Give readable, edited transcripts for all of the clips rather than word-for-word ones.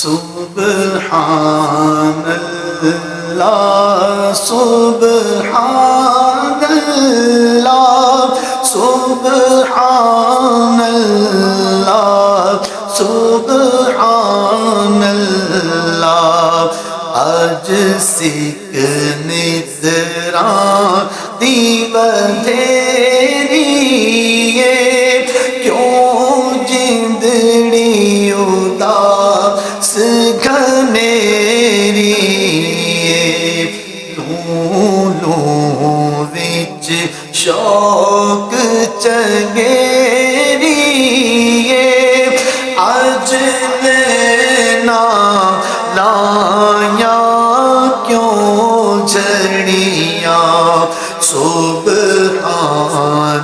سبحان اللہ سبحان اللہ سبحان اللہ سبحان اللہ آج سکھنے ذرا دیو تیری کیوں جندڑی اداس گھنیری لوں لوں وچ شوق چنگیری آج لینا لایا کیوں جھڑیاں سبحان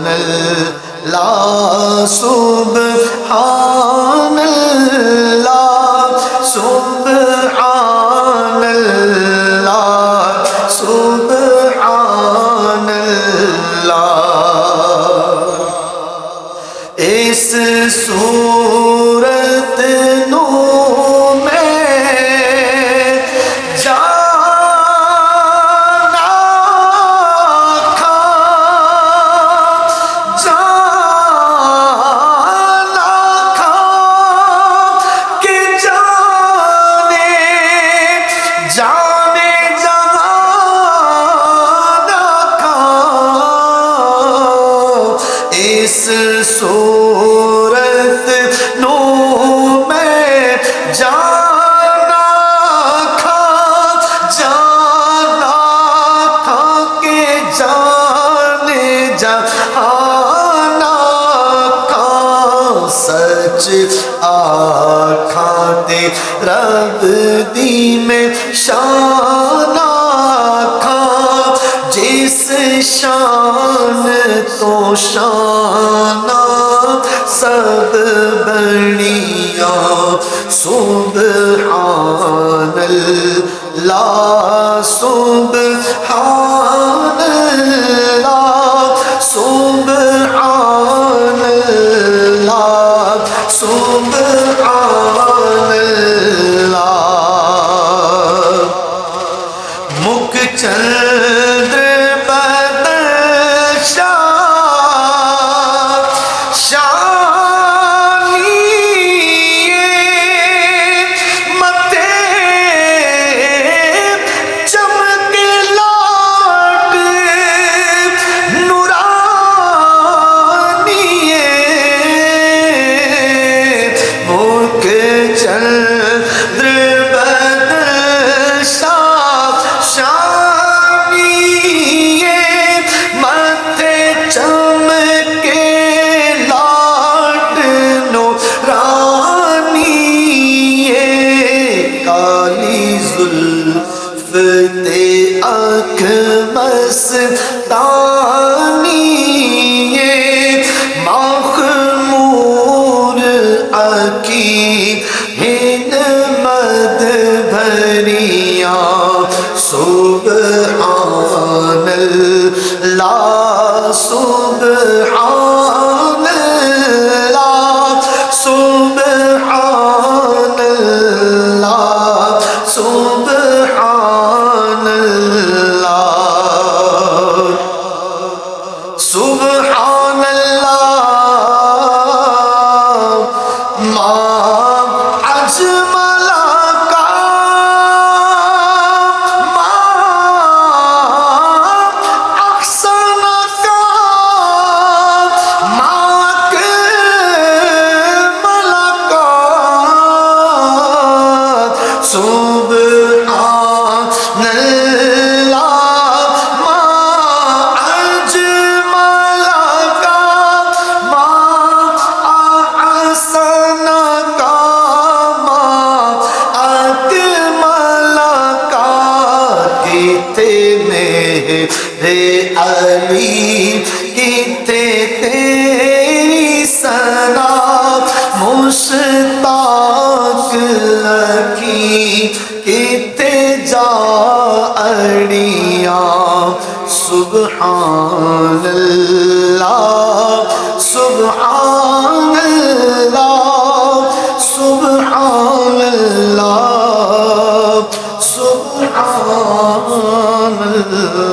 اللہ سبحان اللہ سبحان اللہ سبحان اللہ اس صورت نو صورت نو میں جانا تھا کہ جانے جہانا کا سچ آکھاں تے رب دی میں شان آکھاں جس شان تو شان سب بڑیاں سبحان اللہ سبحان اللہ سبحان اللہ سبحان اللہ مک چند آنکھ مستانی مخمور عقید ہن مد بھریاں سبحان اللہ سبحان اللہ سبحان اللہ سبحان سبحان اللہ ما اجمل کا ما احسن کا ما اکمل کا سبحان اللہ ما اجمل کا ما احسن کا ما اکمل کا کتے میرے علی کتے تیری ثنا مشتاق لکی کتے جا اڑیاں سبحان اللہ سبحان اللہ سبحان اللہ اللہ